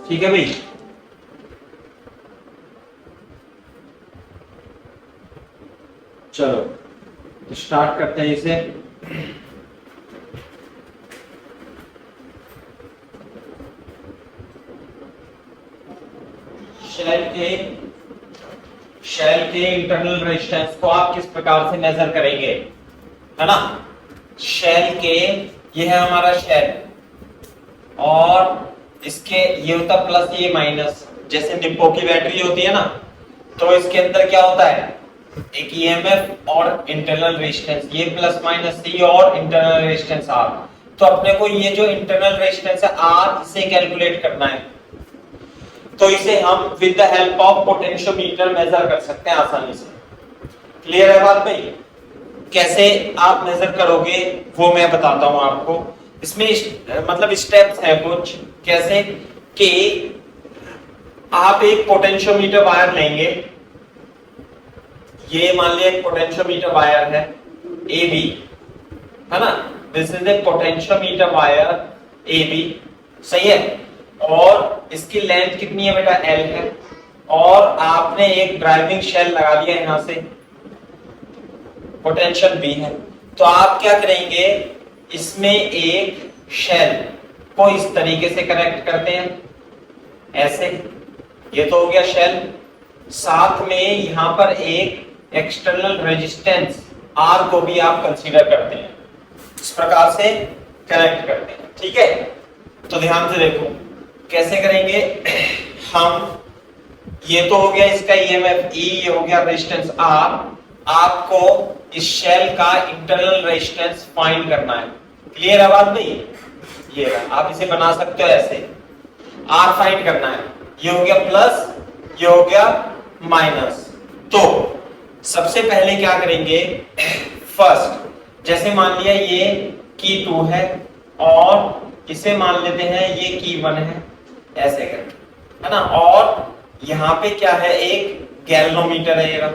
ठीक है भाई। चलो स्टार्ट करते हैं इसे। शेल के इंटरनल रेजिस्टेंस को आप किस प्रकार से मेजर करेंगे, है ना। शेल के, ये है हमारा शेल, और इसके ये होता प्लस ये माइनस, जैसे निप्पो की बैटरी होती है ना, तो इसके अंदर क्या होता है, एक ईएमएफ और इंटरनल रेजिस्टेंस, ये प्लस माइनस सी और इंटरनल रेजिस्टेंस आर। तो अपने को ये जो इंटरनल रेजिस्टेंस है आर, इसे कैलकुलेट करना है। तो इसे हम with the help of potentiometer measure कर सकते हैं आसानी से। क्लियर है बात भाई? कैसे आप मेजर करोगे वो मैं बताता हूं आपको। इसमें मतलब स्टेप्स हैं कुछ, कैसे कि आप एक पोटेंशियोमीटर वायर लेंगे, ये मान लिया एक पोटेंशियोमीटर वायर है ए बी, है ना। This is a potentiometer wire A B, सही है। और इसकी लेंथ कितनी है बेटा, एल है। और आपने एक ड्राइविंग शेल लगा दिया यहां से, पोटेंशियल बी है। तो आप क्या करेंगे, इसमें एक शेल को इस तरीके से कनेक्ट करते हैं, ऐसे। ये तो हो गया शेल। साथ में यहां पर एक एक्सटर्नल रेजिस्टेंस आर को भी आप कंसीडर करते हैं, इस प्रकार से कनेक्ट करते हैं, ठीक है। तो ध्यान से देखो कैसे करेंगे हम। ये तो हो गया इसका ईएमएफ ई, ये हो गया रेजिस्टेंस आर। आपको इस शेल का इंटरनल रेजिस्टेंस फाइंड करना है। क्लियर है बात भाई? ये रहा, आप इसे बना सकते हो ऐसे, आर फाइंड करना है। ये हो गया प्लस, ये हो गया माइनस। तो सबसे पहले क्या करेंगे, फर्स्ट जैसे मान लिया ये की 2 है और इसे मान लेते हैं ये की 1 है, ऐसे करके, है ना। और यहां पे क्या है, एक गैल्वेनोमीटर है ये रहा,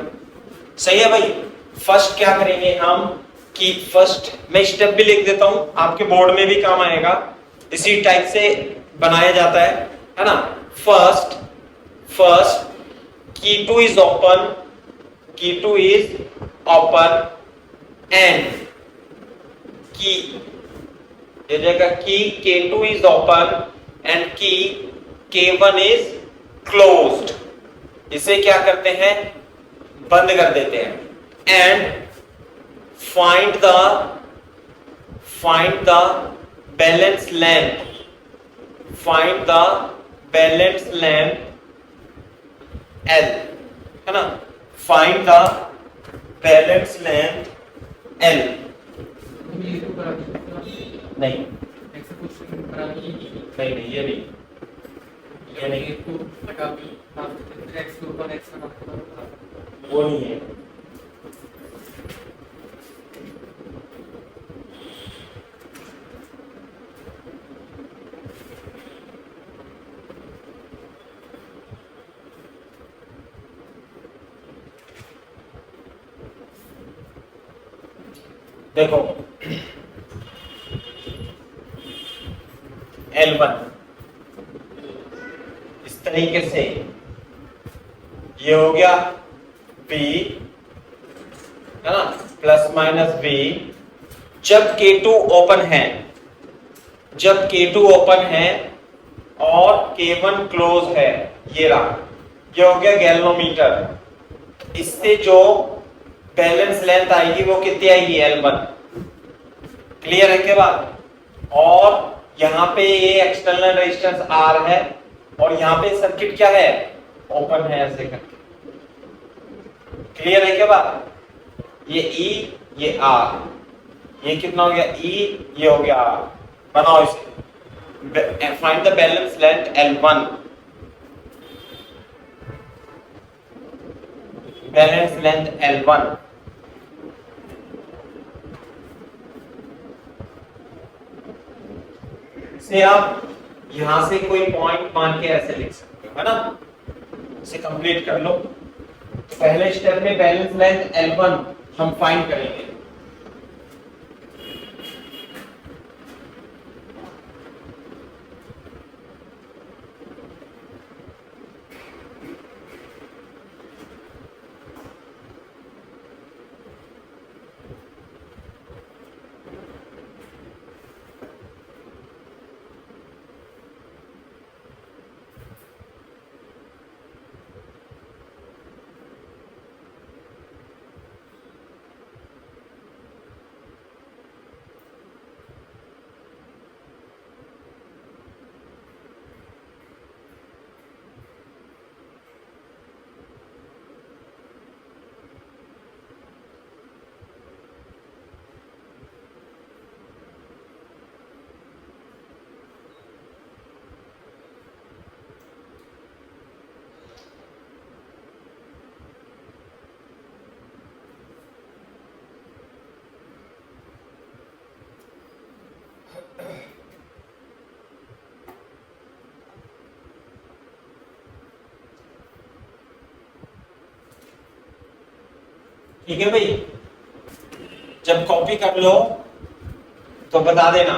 सही है भाई। फर्स्ट क्या करेंगे हम कि फर्स्ट मैं स्टेप भी लिख देता हूं, आपके बोर्ड में भी काम आएगा, इसी टाइप से बनाया जाता है ना। फर्स्ट की 2 इज ओपन, की 2 इज ओपन एंड की, ये जगह की K2 इज ओपन एंड की K1 इज क्लोज्ड। इसे क्या करते हैं, बंद कर देते हैं। And find the balance length, find the balance length L, है ना। Find the balance length L। नहीं ये नहीं, ये नहीं, वो नहीं है। देखो L1 इस तरीके से, ये हो गया B, है ना, प्लस माइनस B। जब K2 ओपन है, जब K2 ओपन है और K1 क्लोज है, ये रहा, ये हो गया गैल्वेनोमीटर। इससे जो बैलेंस लेंथ आएगी वो कितनी आएगी, L1। क्लियर है के बाद? और यहां पे ये एक्सटर्नल रेजिस्टेंस R है और यहां पे सर्किट क्या है, ओपन है, ऐसे करके। क्लियर है के बाद? ये E, ये R, ये कितना हो गया E, ये हो गया R। बनाओ इसे, find the balance length L1, balance length L1। से आप यहां से कोई पॉइंट मान के ऐसे लिख सकते हो, है ना। इसे कंप्लीट कर लो। तो पहले स्टेप में बैलेंस लेंथ L1 हम फाइंड करेंगे। ठीक है भाई, जब कॉपी कर लो तो बता देना,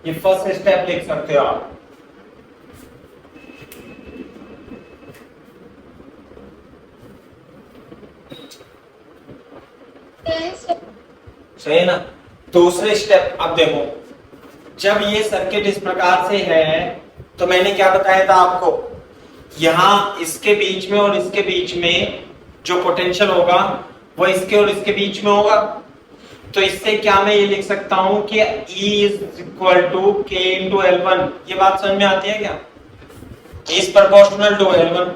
ये फर्स्ट स्टेप लिख सकते हो आप। सही है ना। दूसरे स्टेप, अब देखो, जब ये सर्किट इस प्रकार से है तो मैंने क्या बताया था आपको, यहां इसके बीच में और इसके बीच में जो पोटेंशियल होगा वो इसके और इसके बीच में होगा। तो इससे क्या मैं ये लिख सकता हूं कि E is equal to K into L1। ये बात समझ में आती है क्या? E is proportional to L1,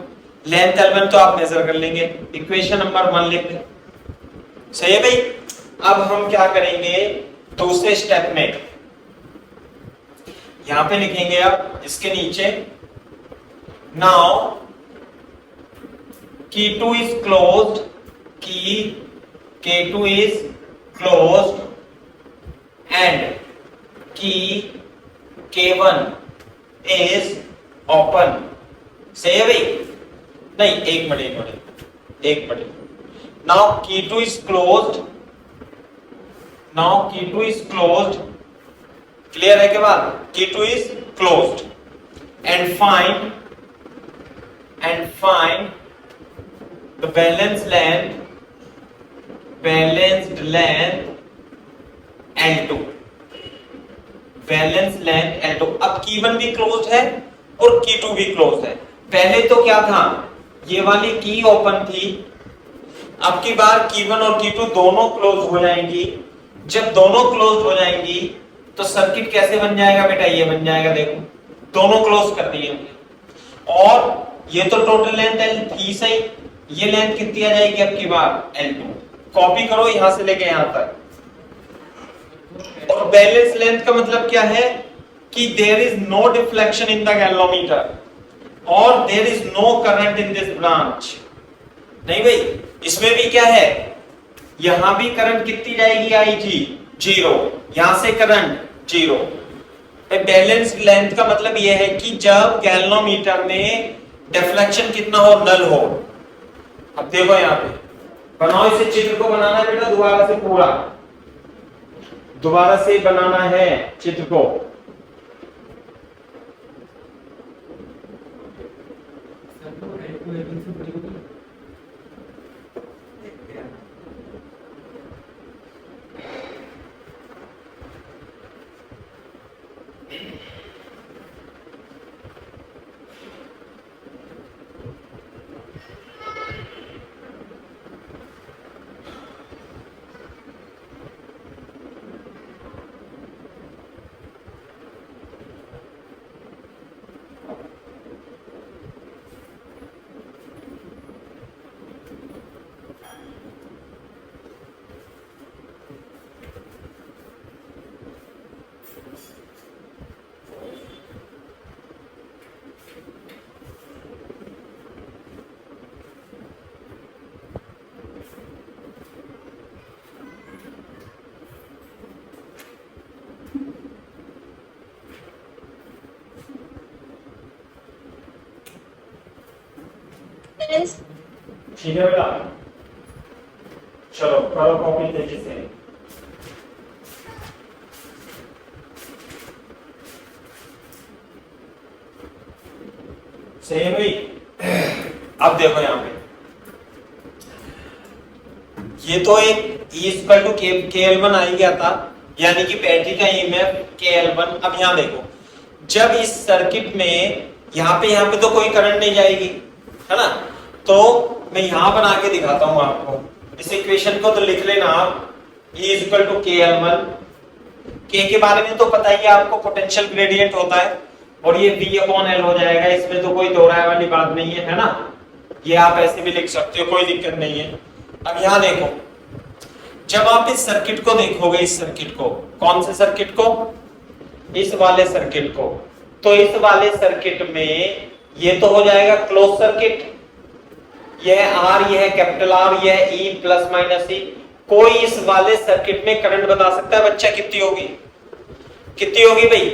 length L1 तो आप मेजर कर लेंगे, इक्वेशन नंबर 1 लिख लें। सही है भाई। अब हम क्या करेंगे दूसरे स्टेप में, यहां पे लिखेंगे अब इसके नीचे, now K2 is closed, K2 is closed and K1 is open। सही है भाई? नहीं, एक minute. Now K2 is closed, clear है के बाद? K2 is closed and find the balanced length L2। अब K1 भी क्लोज्ड है और K2 भी क्लोज्ड है। पहले तो क्या था, ये वाली की ओपन थी, अब की बार K1 और K2 दोनों क्लोज हो जाएंगी। जब दोनों क्लोज हो जाएंगी तो सर्किट कैसे बन जाएगा बेटा? ये बन जाएगा, देखो दोनों क्लोज कर दिए हमने। और ये तो टोटल लेंथ L थी, सही, ये लेंथ कितनी आ जाएगी अब की बार? L2। कॉपी करो यहां से लेके यहां तक। और बैलेंस लेंथ का मतलब क्या है कि there is no deflection in the galvanometer और there is no current in this branch. नहीं भाई, इसमें भी क्या है, यहां भी करंट कितनी जाएगी? IG 0, यहां से करंट 0। बैलेंस लेंथ का मतलब यह है कि जब गैल्वेनोमीटर में डिफ्लेक्शन कितना हो? नल हो। अब देखो यहां पे बनाओ, इसे चित्र को बनाना है बेटा दोबारा से, दोबारा से बनाना है चित्र को। ठीक है बेटा, चलो करो कॉपी तेजी से। सही है भाई। अब देखो यहां पे, ये तो एक E इक्वल टू KL1 आ गया था, यानी कि बैटरी का EMF KL1। अब यहां देखो, जब इस सर्किट में यहां पे तो कोई करंट नहीं जाएगी, है ना? तो मैं यहां बना के दिखाता हूं आपको इस इक्वेशन को, तो लिख लेना आप E equal to KL1। K के बारे में तो पता ही है आपको, पोटेंशियल ग्रेडियंट होता है, और ये V/L हो जाएगा, इसमें तो कोई दो राय वाली बात नहीं है ना? ये आप ऐसे भी लिख सकते हो, कोई दिक्कत नहीं है। अब यहां देखो, जब आप इस सर्किट को देखोगे, इस सर्किट को, कौन से सर्किट को? इस वाले सर्किट को, तो इस वाले सर्किट में ये तो हो जाएगा क्लोज सर्किट, यह R, यह कैपिटल R, यह E प्लस माइनस E। कोई इस वाले सर्किट में करंट बता सकता है बच्चा कितनी होगी? कितनी होगी भाई?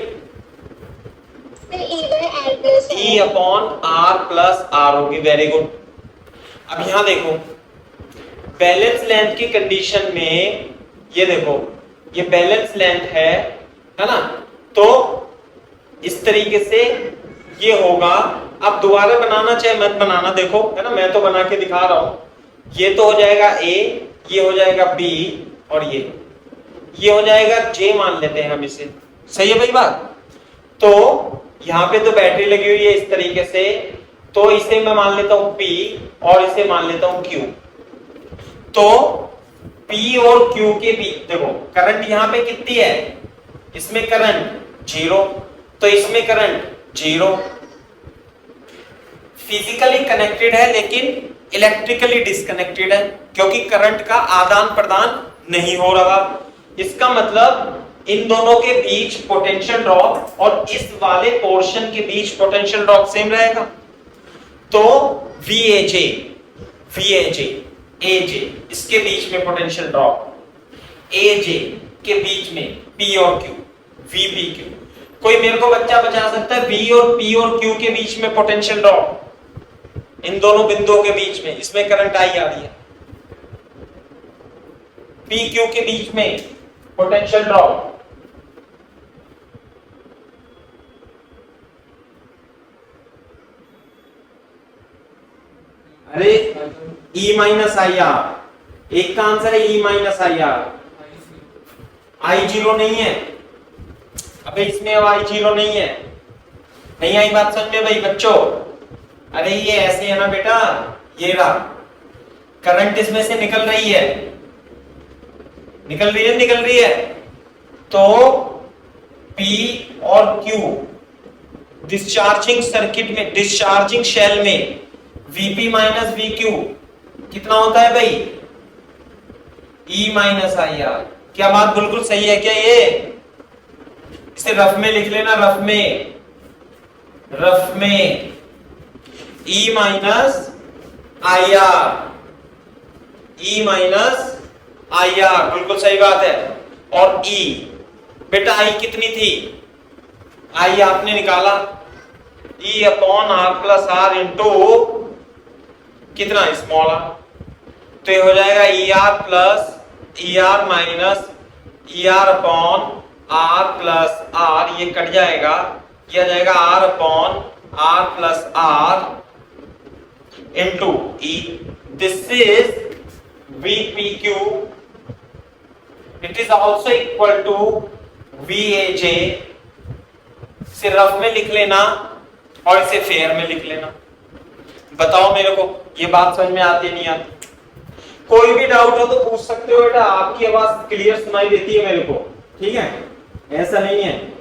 E upon R plus R होगी। Very good. अब यहां देखो, बैलेंस लेंथ की कंडीशन में ये देखो, ये बैलेंस लेंथ है ना, तो इस तरीके से ये होगा। अब दोबारा बनाना चाहे मत बनाना, देखो है ना, मैं तो बना के दिखा रहा हूं। ये तो हो जाएगा ए, ये हो जाएगा बी, और ये हो जाएगा जे मान लेते हैं हम इसे। सही है भाई बात? तो यहां पे तो बैटरी लगी हुई है इस तरीके से, तो इसे मैं मान लेता हूं P और इसे मान लेता हूं Q। तो P और Q के बीच देखो करंट यहां पे कितनी है, इसमें करंट 0, तो इसमें करंट 0। फिजिकली कनेक्टेड है लेकिन इलेक्ट्रिकली डिस्कनेक्टेड है, क्योंकि करंट का आदान प्रदान नहीं हो रहा। इसका मतलब इन दोनों के बीच पोटेंशियल ड्रॉप और इस वाले पोर्शन के बीच पोटेंशियल ड्रॉप सेम रहेगा। तो VAJ AJ इसके बीच में पोटेंशियल ड्रॉप, AJ के बीच में P और Q, VPQ। कोई मेरे को बच्चा बता सकता है V और P और Q के बीच में पोटेंशियल ड्रॉप, इन दोनों बिंदुओं के बीच में, इसमें करंट आई आ रही है, PQ के बीच में पोटेंशियल ड्रॉप, अरे E माइनस आई आर, एक का आंसर है E minus I R. I0 नहीं है, अबे इसमें अब I0 नहीं है। नहीं आई बात समझ में भाई बच्चों? अरे ये ऐसे है ना बेटा, ये रहा करंट इसमें से निकल रही है, निकल रही है। तो P और Q डिस्चार्जिंग सर्किट में, डिस्चार्जिंग शेल में Vp माइनस VQ कितना होता है भाई? E minus I R. क्या बात बिल्कुल सही है क्या ये? इसे रफ में लिख लेना, रफ में E minus I R, E minus I R, बिल्कुल सही बात है। और E बेटा I कितनी थी? I आपने निकाला E upon R plus R into कितना, स्मॉल आर। तो ये हो जाएगा ER plus ER minus ER upon R plus R, ये कट जाएगा, ये आ जाएगा R upon R plus R into E। This is VPQ, it is also equal to VAJ। इसे रफ में लिख लेना और इसे फेयर में लिख लेना। बताओ मेरे को ये बात समझ में आती नहीं आती? कोई भी डाउट हो तो पूछ सकते हो बेटा, आपकी आवाज क्लियर सुनाई देती है मेरे को, ठीक है, ऐसा नहीं है।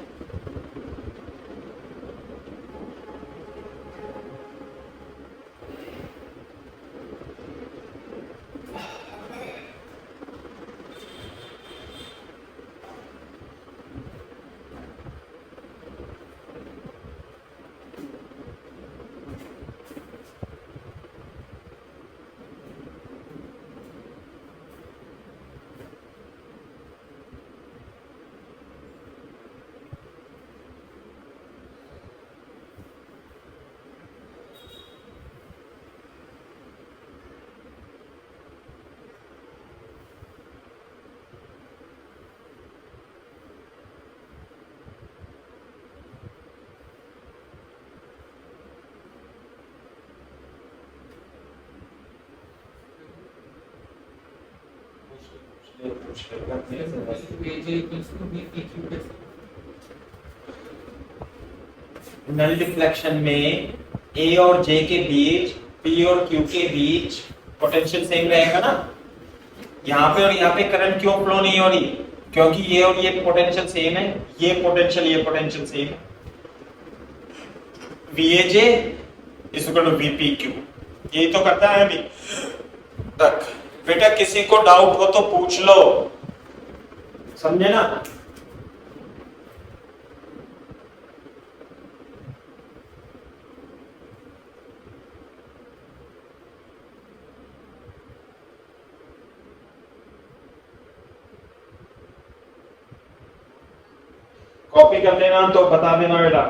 नल डिफ्लेक्शन में A और J के बीच, P और Q के बीच पोटेंशियल सेम रहेगा ना। यहाँ पे और यहाँ पे करंट क्यों फ्लो नहीं हो रही? क्योंकि ये और ये पोटेंशियल सेम है, ये पोटेंशियल सेम है। VAJ is equal to VPQ, यही तो करता है अभी तक। बेटा किसी को डाउट हो तो पूछ लो, समझे ना? कॉपी कर लेना तो बता देना बेटा।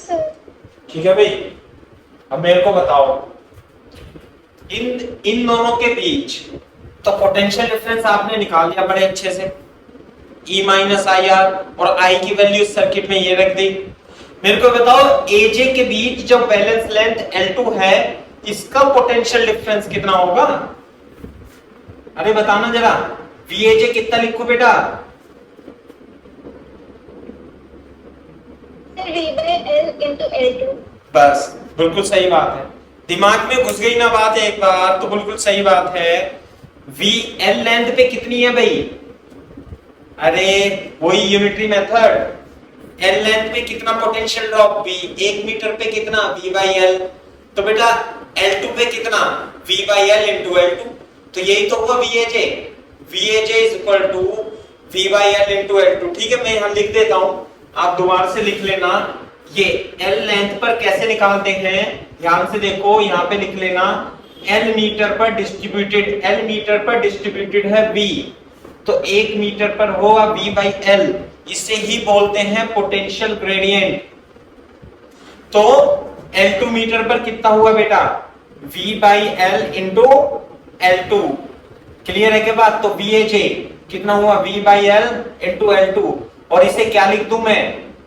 Yes sir. ठीक है भाई, अब मेरे को बताओ इन दोनों के बीच तो पोटेंशियल डिफरेंस आपने निकाल लिया बड़े अच्छे से, E माइनस आई आर, और I की वैल्यू सर्किट में ये रख दी। मेरे को बताओ AJ के बीच जो बैलेंस लेंथ L2 है इसका पोटेंशियल डिफरेंस कितना होगा? अरे बताना जरा, VAJ कितना लिखूं बेटा? V by L into L2। बस बिल्कुल सही बात है, दिमाग में घुस गई ना बात एक बार तो बिल्कुल सही बात है। VL लेंथ पे कितनी है भाई? अरे वही यूनिटरी मेथड, L लेंथ पे कितना पोटेंशियल ड्रॉप V, 1 मीटर पे कितना V by L, तो बेटा L2 पे कितना V by L into L2, तो यही तो हुआ VAJ। VAJ is equal to V by L into L2। ठीक है, मैं यहां लिख देता हूं, आप दोबारा से लिख लेना। ये L लेंथ पर कैसे निकालते हैं, ध्यान से देखो, यहां पे लिख लेना L मीटर पर डिस्ट्रीब्यूटेड, L मीटर पर डिस्ट्रीब्यूटेड है V, तो 1 मीटर पर होगा V by L, इसे ही बोलते हैं पोटेंशियल ग्रेडियंट। तो L2 मीटर पर कितना हुआ बेटा? V by L into L2। Clear है के बाद? तो VAJ कितना हुआ? V by L into L2, और इसे क्या लिख दूं मैं?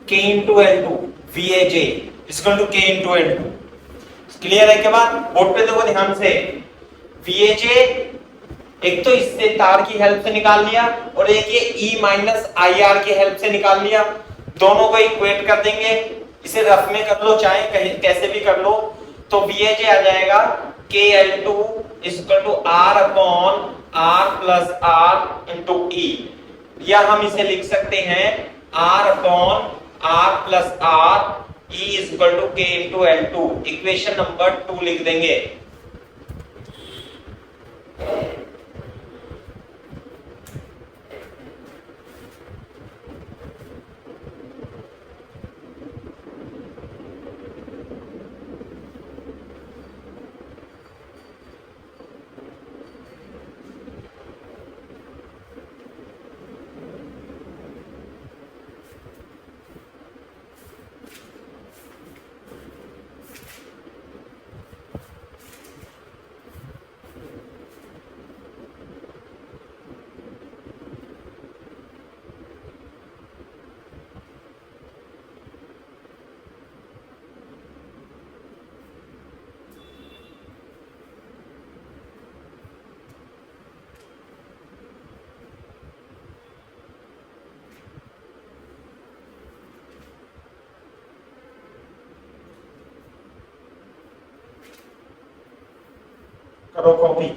K into L2। VAJ equal to K into L2। Clear है के बाद? बोर्ड पे देखो ध्यान से, VAJ एक तो इससे तार की हेल्प से निकाल लिया, और एक ये E माइनस आई आर की हेल्प से निकाल लिया। दोनों को इक्वेट कर देंगे, इसे रफ में कर लो चाहे कैसे भी कर लो, तो VAJ आ जाएगा KL2 equal to R upon R plus R into E, या हम इसे लिख सकते हैं R upon R plus R E equal to K into L2। Equation number 2 लिख देंगे। करो कॉपी।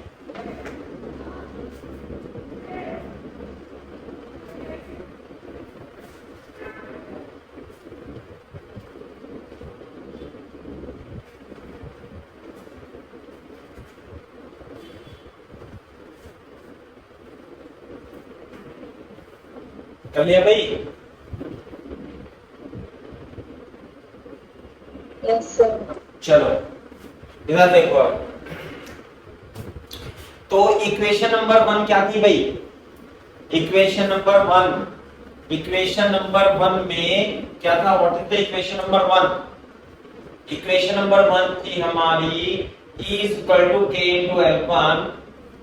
कर लिया भाई? Yes sir. चलो इधर देखो, अब तो इक्वेशन नंबर 1 क्या थी भाई? इक्वेशन नंबर 1, इक्वेशन नंबर 1 में क्या था? What is the equation number 1? Equation number 1 थी हमारी E equal to K into L1,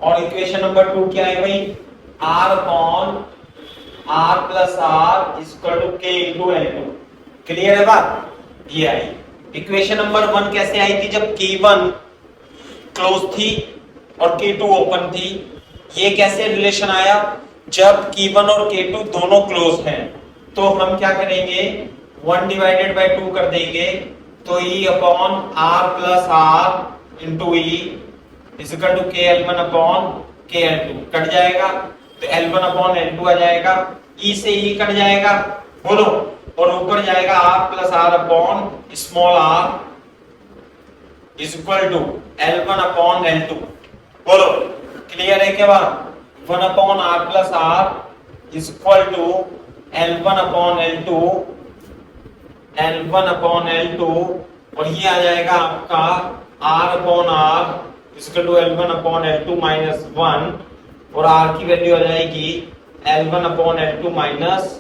और इक्वेशन नंबर 2 क्या है भाई? R upon R plus R equal to K into L2। Clear है बात? ये आई। इक्वेशन नंबर 1 कैसे आई थी? जब K1 क्लोज थी और K2 ओपन थी। ये कैसे रिलेशन आया? जब K1 और K2 दोनों क्लोज हैं तो हम क्या करेंगे? 1 डिवाइडेड बाय 2 कर देंगे, तो E upon R plus R into E equal to KL1 upon KL2 cut जाएगा, तो L1 अपॉन L2 आ जाएगा, E से E कट जाएगा, बोलो, और ऊपर जाएगा R plus R upon small r equal to L1 upon L2। बोलो क्लियर है क्या बात? 1 upon R plus R equal to L1 upon L2, L1 upon L2, और ये आ जाएगा आपका R upon R equal to L1 upon L2 minus 1, और R की वैल्यू आ जाएगी L1 upon L2 minus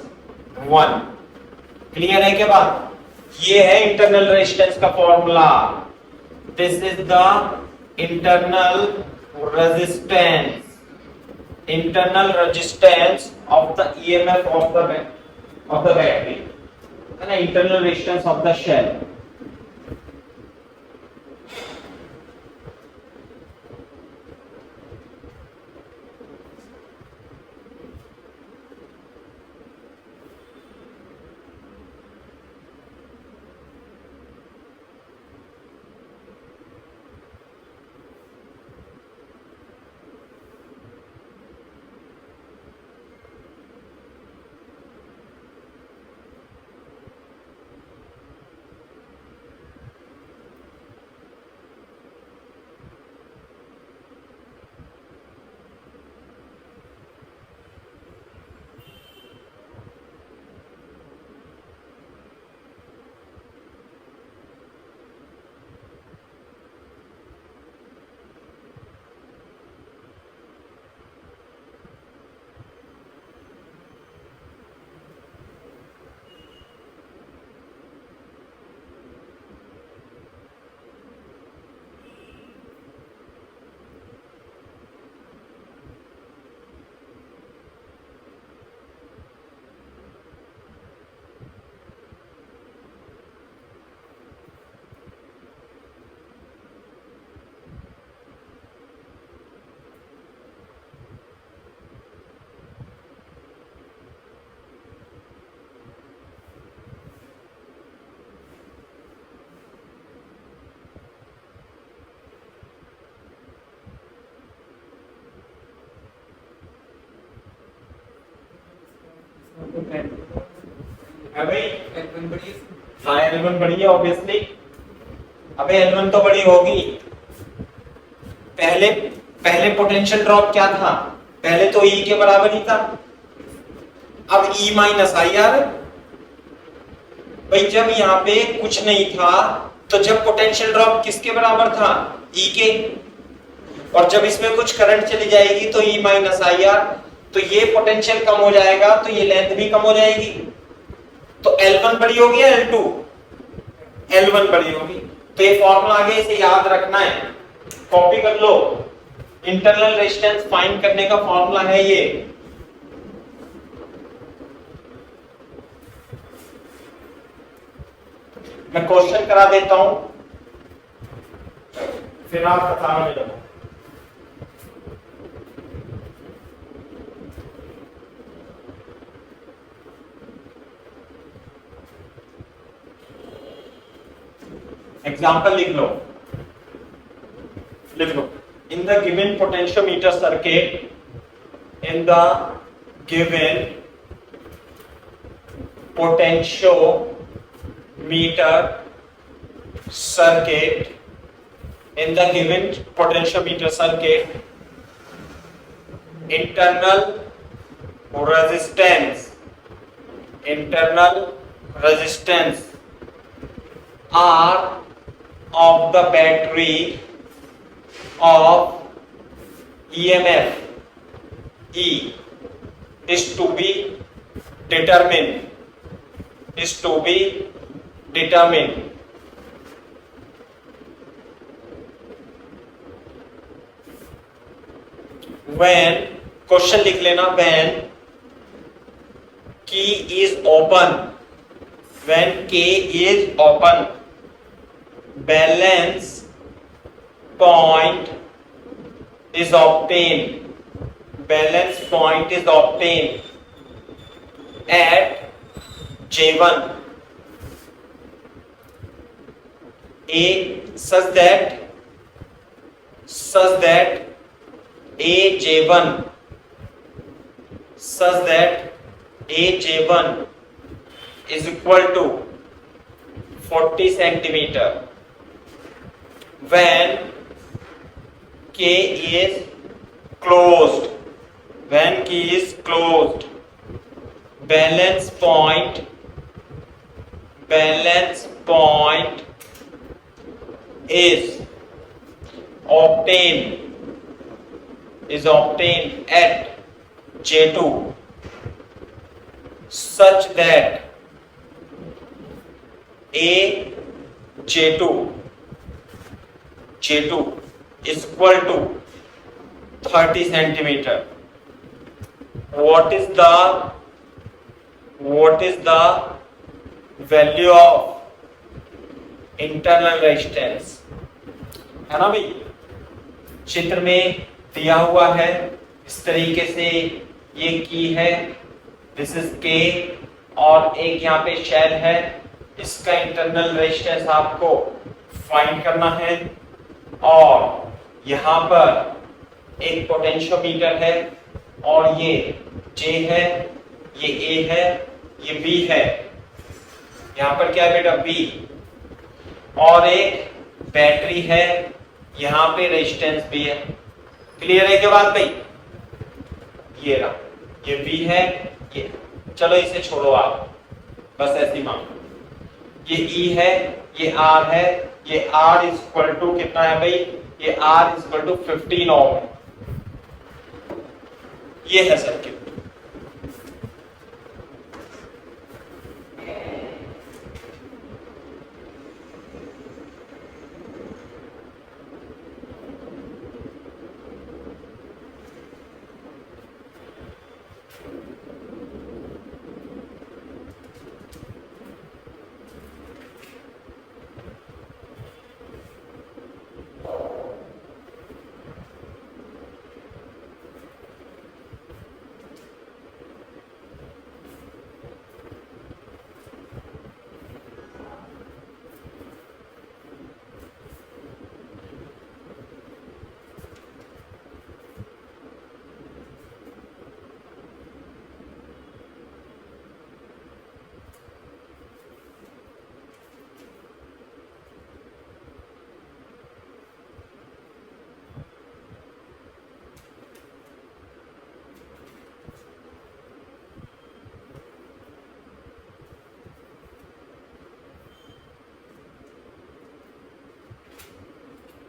1। Clear है क्या बात? ये है इंटरनल रेजिस्टेंस का formula. This is the internal resistance of the EMF of the battery, है ना, internal resistance of the cell. अबे हाँ L1 बड़ी है ऑब्वियसली। अबे L1 तो बड़ी होगी। पहले पहले पोटेंशियल ड्रॉप क्या था? पहले तो E के बराबर ही था। अब E माइनस आई आर। भाई जब यहाँ पे कुछ नहीं था तो जब पोटेंशियल ड्रॉप किसके बराबर था? E के। और जब इसमें कुछ करंट चली जाएगी तो E माइनस आई आर, तो ये पोटेंशियल कम हो जाएगा तो ये लेंथ भी कम हो जाएगी। तो L1 बड़ी होगी या L2? L1 बड़ी होगी। तो ये फॉर्मूला आगे इसे याद रखना है, कॉपी कर लो। इंटरनल रेजिस्टेंस फाइंड करने का फॉर्मूला है ये। मैं क्वेश्चन करा देता हूं, फिर आप बताना मेरे को। एग्जाम्पल लिख लो। In the given potentiometer circuit, in the given potentiometer circuit, in the given potentiometer circuit, internal resistance R of the battery of EMF E is to be determined when, question लिख लेना, when key is open, balance point is obtained at J1 such that AJ1 is equal to 40 centimeter when K is closed, balance point is obtained at J2 such that A J2 is equal to 30 centimeter. What is the value of internal resistance? है ना भाई, चित्र में दिया हुआ है इस तरीके से, ये की है, दिस इज के, और एक यहाँ पे शेल है, इसका इंटरनल रेजिस्टेंस आपको फाइंड करना है, और यहाँ पर एक पोटेंशियोमीटर है, और ये J है, ये A है, ये B है, यहाँ पर क्या है बेटा B, और एक बैटरी है, यहाँ पे रेजिस्टेंस भी है। क्लियर है क्या बात भाई? ये रहा, ये V है, ये, चलो इसे छोड़ो आप, बस ऐसी मान, ये E है, ये R है, ये R इज इक्वल टू कितना है भाई? ये R इज इक्वल टू 15 ओम है। ये है सर्किट।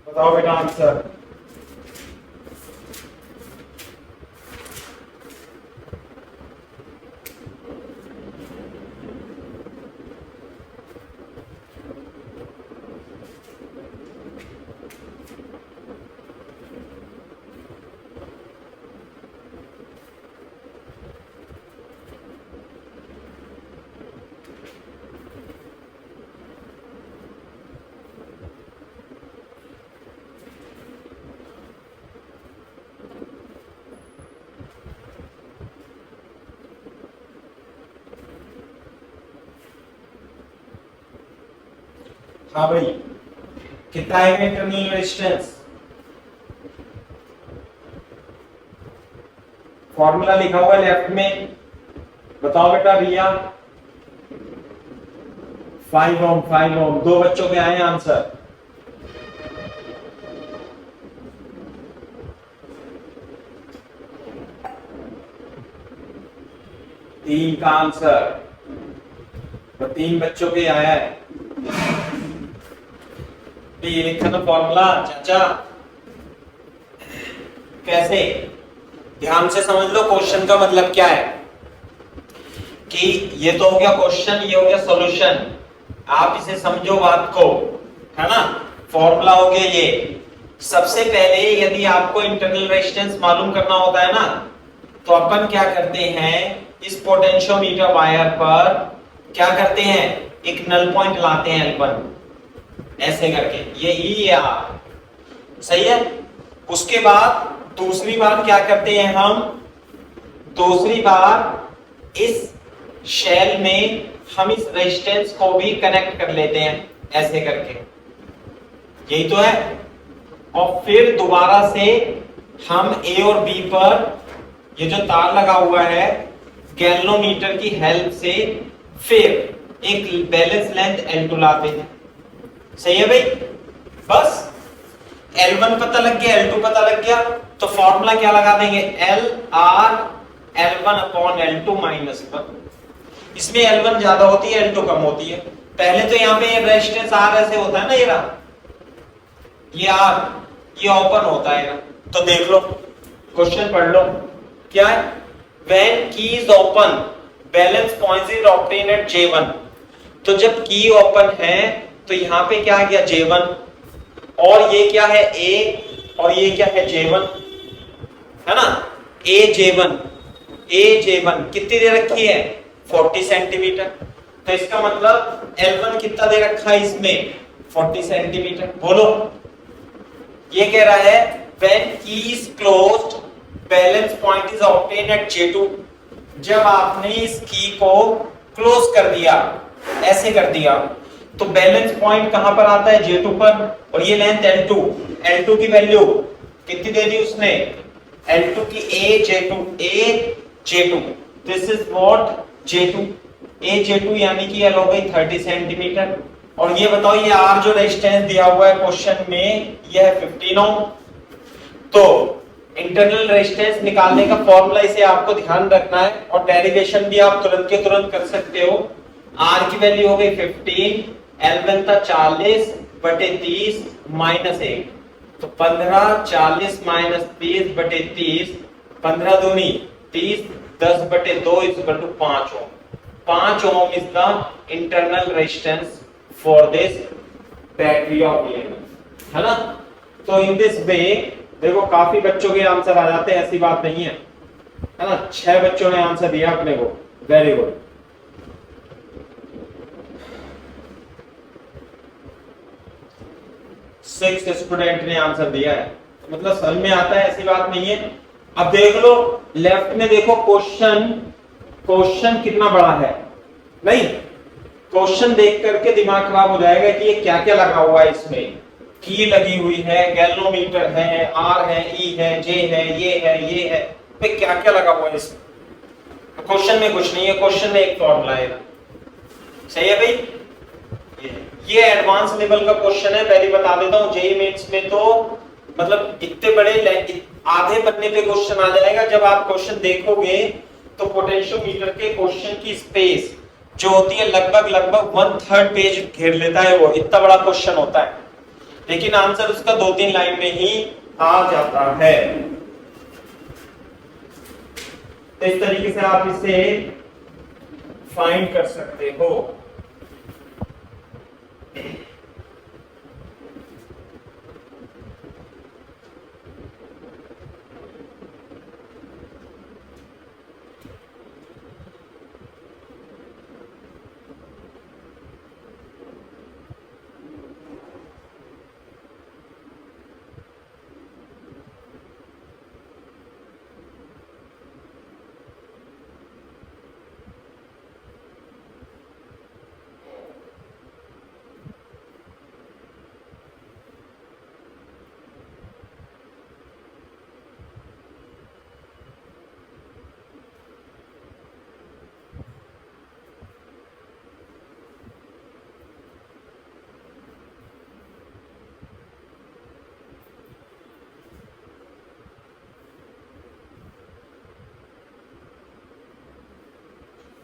बताओ बेटा आंसर। हाँ भाई, कितना है इंटरनल रेजिस्टेंस? फॉर्मूला लिखा हुआ है लेफ्ट में, बताओ बेटा रिया। 5 ओम, 5 ओम। दो बच्चों के आए आंसर। तीन का आंसर, तो 3 बच्चों के आया है। ये लिखा था फॉर्मूला चाचा, कैसे? ध्यान से समझ लो क्वेश्चन का मतलब क्या है, कि ये तो हो गया क्वेश्चन, ये हो गया सॉल्यूशन। आप इसे समझो बात को, है ना। फॉर्मूला हो गया ये। सबसे पहले यदि आपको इंटरनल रेजिस्टेंस मालूम करना होता है ना, तो अपन क्या करते हैं, इस पोटेंशियोमीटर वायर पर क्या करते हैं, एक नल पॉइंट लाते हैं L1, ऐसे करके, ये E या R, सही है। उसके बाद दूसरी बार क्या करते हैं हम, दूसरी बार इस शेल में हम इस रेजिस्टेंस को भी कनेक्ट कर लेते हैं, ऐसे करके, यही तो है। और फिर दोबारा से हम A और B पर ये जो तार लगा हुआ है, गैल्वेनोमीटर की हेल्प से फिर एक बैलेंस लेंथ L2 लाते हैं, सही है भाई। बस L1 पता लग गया, L2 पता लग गया, तो फॉर्मूला क्या लगा देंगे, LR L1 upon L2 minus 1। इसमें L1 ज्यादा होती है, L2 कम होती है। पहले तो यहाँ पे रेजिस्टेंस R ऐसे होता है ना, ये रहा, ये R, ये ओपन होता है ना। तो देख लो, क्वेश्चन पढ़ लो, क्या है, when key is open balance point is obtained at J1, तो जब की ओपन है तो यहाँ पे क्या आ गया J1, और ये क्या है A, और ये क्या है J1, है ना। A J1 कितनी दे रखी है 40 सेंटीमीटर। तो इसका मतलब L1 कितना दे रखा है इसमें 40 सेंटीमीटर। बोलो, ये कह रहा है when key is closed balance point is obtained at J2। जब आपने इस की को क्लोज कर दिया, ऐसे कर दिया, तो बैलेंस पॉइंट कहां पर आता है J2 पर, और ये लेंथ L2 की वैल्यू कितनी दे दी उसने L2 की A J2 this is what J2 यानी कि L हो गई 30 सेंटीमीटर। और ये बताओ ये R जो रेजिस्टेंस दिया हुआ है क्वेश्चन में ये है 15 ओम। तो इंटरनल रेजिस्टेंस निकालने का फॉर्मूला इसे आपको ध्यान रखना है, और डेरिवेशन भी आप तुरंत के तुरंत कर सकते हो। R की वैल्यू हो गई 15, L1 था 40 बटे 30 माइनस 1, तो 15 40 माइनस 30 बटे 30, 15 दूनी 30, 10 बटे 2 is equal to 5 ohm. 5 ohm is the internal resistance for this battery of EMF, है ना। तो इन दिस वे देखो काफी बच्चों के आंसर आ जाते हैं, ऐसी बात नहीं है ना। 6 बच्चों ने आंसर दिया अपने को, वेरी गुड। 6 स्टूडेंट ने आंसर दिया है, मतलब समझ में आता है, ऐसी बात नहीं है। अब देख लो लेफ्ट में, देखो क्वेश्चन कितना बड़ा है। नहीं, क्वेश्चन देख करके दिमाग खराब हो जाएगा कि ये क्या क्या लगा हुआ है इसमें। की लगी हुई है, गैल्वेनोमीटर है, आर है, ई है, जे है, ये है, पे क्या क्या लगा हुआ है इसमें। क्वेश्चन में कुछ नहीं है, क्वेश्चन में एक फॉर्मूला है। सही है भाई। ये एडवांस लेवल का क्वेश्चन है, पहले बता देता हूं। जेईई मेंस में तो मतलब इतने बड़े आधे पन्ने पे क्वेश्चन आ जाएगा। जब आप क्वेश्चन देखोगे तो पोटेंशियोमीटर के क्वेश्चन की स्पेस जो होती है लगभग 1/3 पेज घेर लेता है, वो इतना बड़ा क्वेश्चन होता है, लेकिन आंसर उसका 2-3 लाइन में ही आ जाता है। इस तरीके से आप इसे फाइंड कर सकते हो।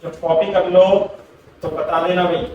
जब कॉपी कर लो तो बता देना भाई।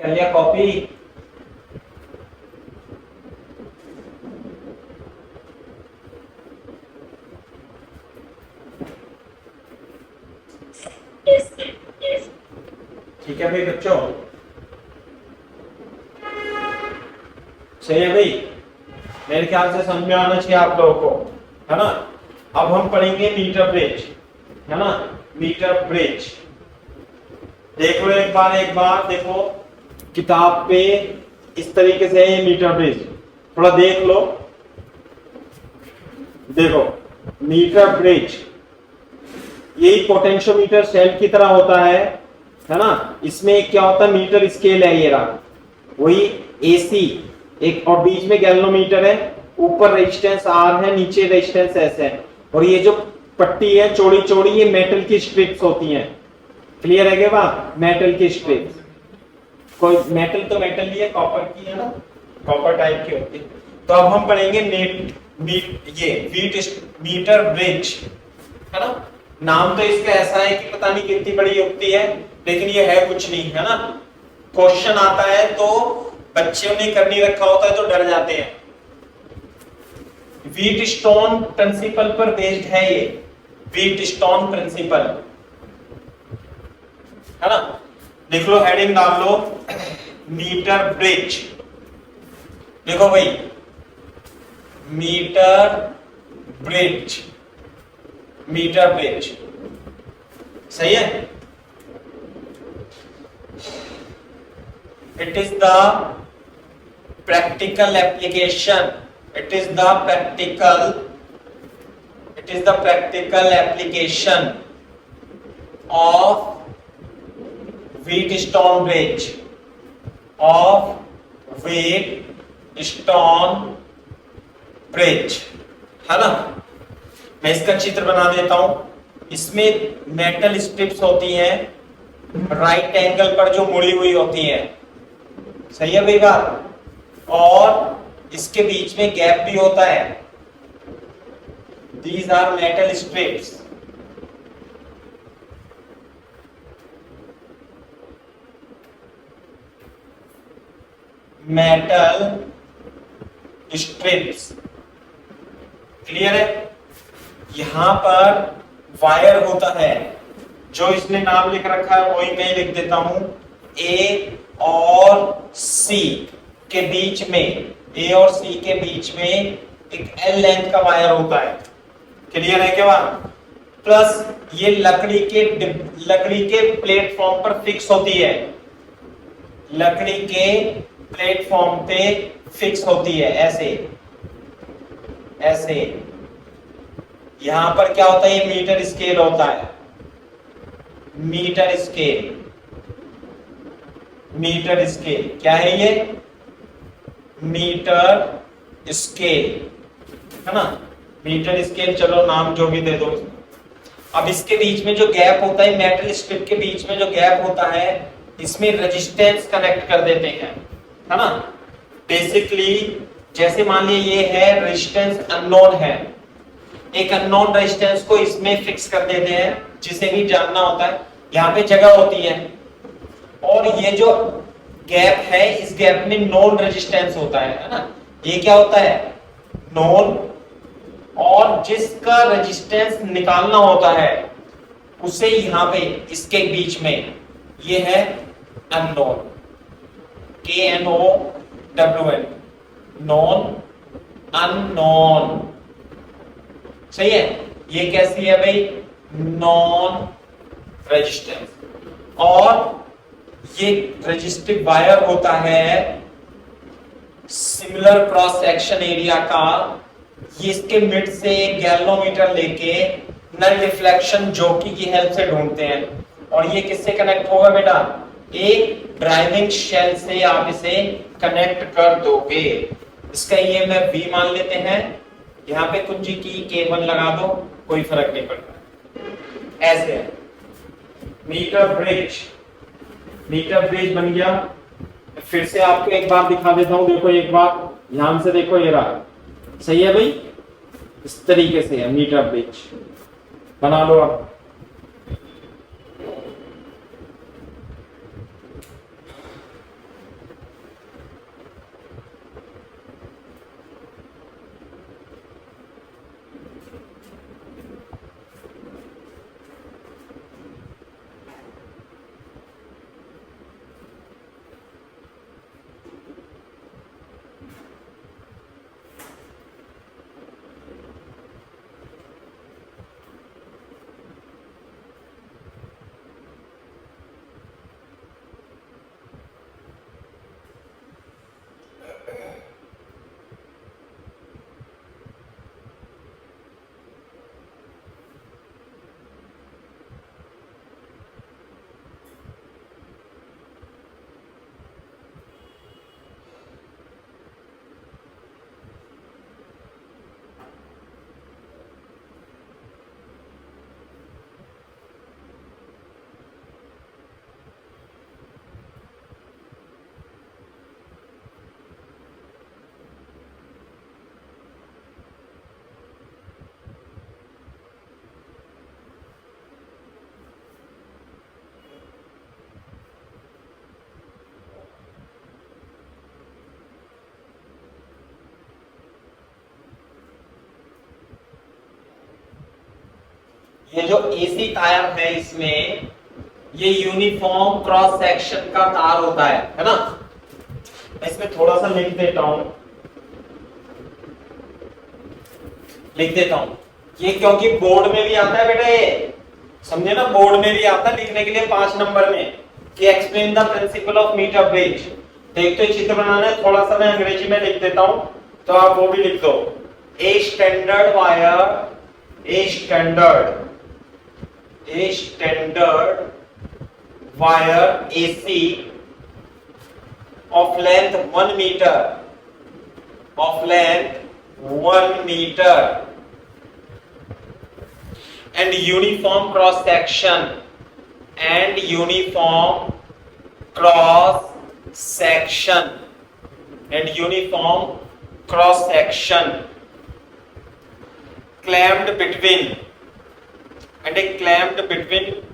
कर लिया कॉपी? ठीक है भाई बच्चों, सही है भाई। मेरे ख्याल से समझ में आना चाहिए आप लोगों को, है ना। अब हम पढ़ेंगे मीटर ब्रिज, है ना। Metre bridge. देख लो एक बार देखो किताब पे इस तरीके से है ये मीटर ब्रिज, थोड़ा देख लो। देखो मीटर ब्रिज, यही पोटेंशियोमीटर सेल की तरह होता है ना। इसमें क्या होता है, मीटर स्केल है ये रहा, वही एसी एक, और बीच में गैल्वेनोमीटर है, ऊपर रेजिस्टेंस आर है, नीचे रेजिस्टेंस एस है, और ये जो पट्टी है चौड़ी चौड़ी ये मेटल की स्ट्रिप्स होती हैं। क्लियर है क्या बात, मेटल की स्ट्रिप्स, कोई मेटल तो मेटल ही है, कॉपर की है ना, कॉपर टाइप की होती है। तो अब हम पढ़ेंगे मीटर ब्रिज, है ना। नाम तो इसका ऐसा है कि पता नहीं कितनी बड़ी युक्ति है, लेकिन ये है कुछ नहीं, है ना। क्वेश्चन आता है तो बच्चों ने कर नहीं रखा होता है तो डर जाते हैं। व्हीटस्टोन प्रिंसिपल पर बेस्ड है ये, व्हीटस्टोन प्रिंसिपल, है ना। देख लो हेडिंग डाल लो मीटर ब्रिज। देखो भाई मीटर ब्रिज, मीटर ब्रिज सही है। It is the practical application, it is the practical application of Wheatstone bridge, of Wheatstone bridge, है ना। मैं इसका चित्र बना देता हूं। इसमें मेटल स्ट्रिप्स होती हैं राइट एंगल पर जो मुड़ी हुई होती हैं, सही है भाई बात, और इसके बीच में गैप भी होता है। These are metal strips, metal strips, clear है। यहां पर वायर होता है, जो इसने नाम लिख रखा है वही मैं लिख देता हूं, ए और सी के बीच में, ए और सी के बीच में एक एल लेंथ का वायर होता है। क्लियर है क्या बात। प्लस ये लकड़ी के प्लेटफॉर्म पर फिक्स होती है, लकड़ी के प्लेटफॉर्म पे फिक्स होती है, ऐसे यहां पर क्या होता है, ये मीटर स्केल होता है, मीटर स्केल क्या है ये, मीटर स्केल, है ना। मीटर स्केल, चलो नाम जो भी दे दो। अब इसके बीच में जो गैप होता है, मेटल स्ट्रिप के बीच में जो गैप होता है, इसमें रेजिस्टेंस कनेक्ट कर देते हैं, है ना। बेसिकली जैसे मान लीजिए ये है रेजिस्टेंस अननोन है, एक अननोन रेजिस्टेंस को इसमें फिक्स कर देते हैं, जिसे भी जानना होता है। यहाँ पे जगह होती है, और ये जो गैप है, इस गैप में नोन रेजिस्टेंस होता है ना। ये क्या होता है, नोन, और जिसका रेजिस्टेंस निकालना होता है उसे यहां पे इसके बीच में ये है अननोन, KNOWN, नॉन अननोन, सही है। ये कैसी है भाई, नॉन रेजिस्टेंस। और ये रेजिस्टिव वायर होता है सिमिलर क्रॉस सेक्शन एरिया का, ये इसके मिड से गैल्वेनोमीटर लेके नल डिफ्लेक्शन जॉकी की हेल्प से ढूंढते हैं। और ये किससे कनेक्ट होगा बेटा, एक ड्राइविंग शेल से आप इसे कनेक्ट कर दोगे। इसका EMF V मान लेते हैं, यहाँ पे कुंजी की K1 लगा दो, कोई फर्क नहीं पड़ता। ऐसे है मीटर ब्रिज बन गया। फिर से आपको एक बार दिखा देता हूं, देखो एक बार ध्यान से देखो, ये रहा, सही है भाई। इस तरीके से है मीटर ब्रिज, बना लो आप। ये जो एसी टायर है इसमें ये यूनिफॉर्म क्रॉस सेक्शन का तार होता है ना। मैं इसमें थोड़ा सा लिख देता हूं, ये क्योंकि बोर्ड में भी आता है बेटा, ये समझे ना, बोर्ड में भी आता है लिखने के लिए 5 नंबर में कि explain the principle of metre bridge. तो एक तो चित्र बनाना है, थोड़ा सा मैं अंग्रेजी में लिख देता हूं तो आप वो भी लिख दो। A standard wire, a standard wire AC of length 1 meter, and uniform cross section, clamped between and clamped between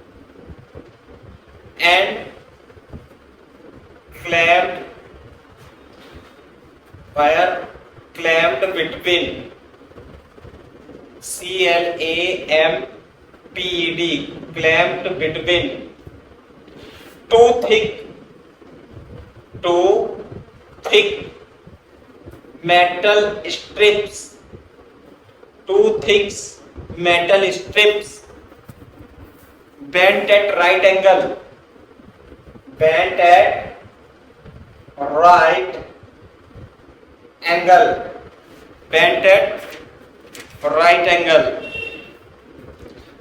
clamped between two thick metal strips, bent at right angle,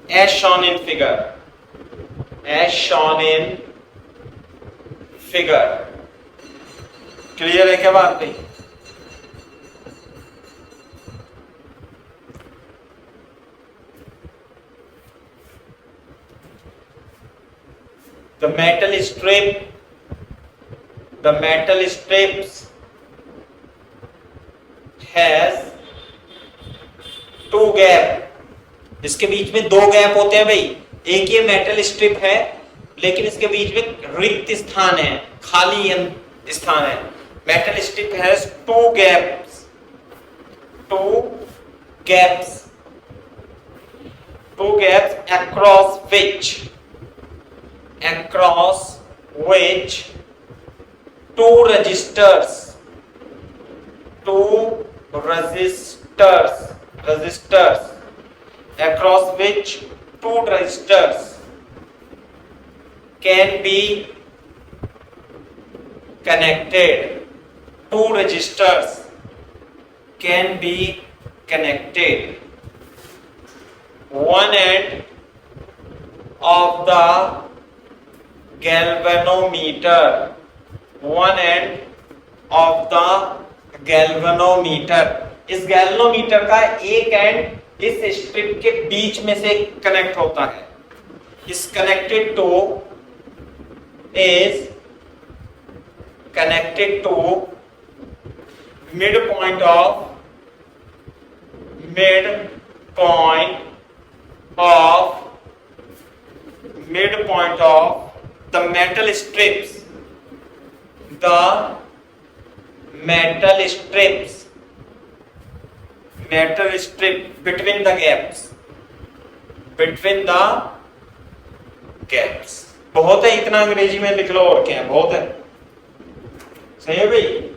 as shown in figure, clear है क्या बात नहीं? The metal strips has two gap, इसके बीच में 2 gap होते हैं भाई। एक ये मेटल स्ट्रिप है लेकिन इसके बीच में रिक्त स्थान है, खाली स्थान है। Metal strip has 2 gaps across which two resistors can be connected. Two resistors can be connected. One end of the galvanometer, इस गैल्वेनोमीटर का एक एंड इस स्ट्रिप के बीच में से कनेक्ट होता है। इस connected to midpoint of the metal strips, between the gaps, बहुत है, इतना अंग्रेजी में लिख लो और क्या है, बहुत है। सही है भाई?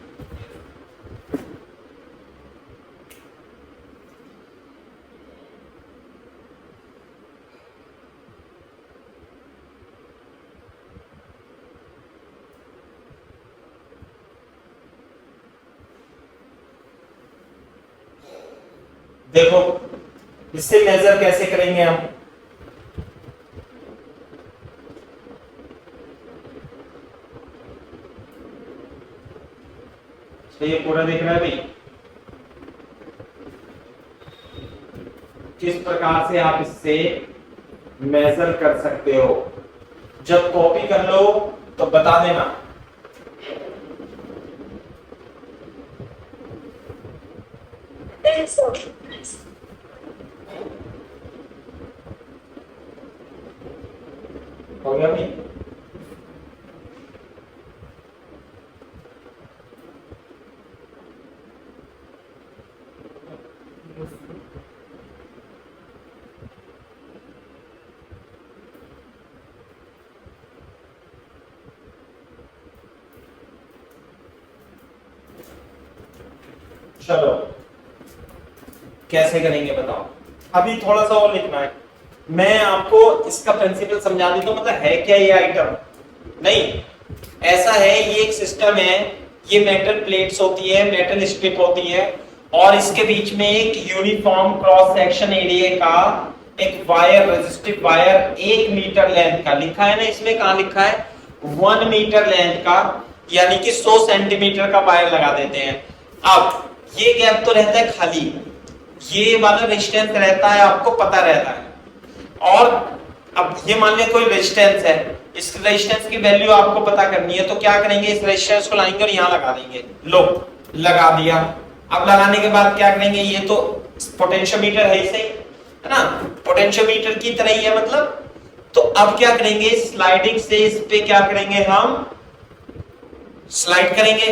देखो इससे मेजर कैसे करेंगे हम। तो ये पूरा दिख रहा है भाई। किस प्रकार से आप इससे मेजर कर सकते हो, जब कॉपी कर लो तो बता देना। हो गया भाई? चलो कैसे करेंगे बताओ। अभी थोड़ा सा और लिखना है, मैं आपको इसका प्रिंसिपल समझा देता हूं। मतलब है क्या ये आइटम, नहीं ऐसा है, ये एक सिस्टम है, ये मेटल प्लेट्स होती है, मेटल स्ट्रिप होती है, और इसके बीच में एक यूनिफॉर्म क्रॉस सेक्शन एरिया का एक wire, resistive wire 1 metre length का लिखा है ना, इसमें कहां लिखा है 1 मीटर लेंथ का, यानी कि 100 सेंटीमीटर का वायर लगा देते हैं। अब ये गैप तो रहता है खाली, ये वाला रेजिस्टेंस रहता है, आपको पता रहता है। और अब ये मान लिया कोई रेजिस्टेंस है, इस रेजिस्टेंस की वैल्यू आपको पता करनी है, तो क्या करेंगे, इस रेजिस्टेंस को लाएंगे और यहां लगा देंगे। लो लगा दिया। अब लगाने के बाद क्या करेंगे, ये तो पोटेंशियोमीटर है, इसे है ना, पोटेंशियोमीटर की तरह ही है मतलब। तो अब क्या करेंगे, स्लाइडिंग से इस पे क्या करेंगे, हम स्लाइड करेंगे।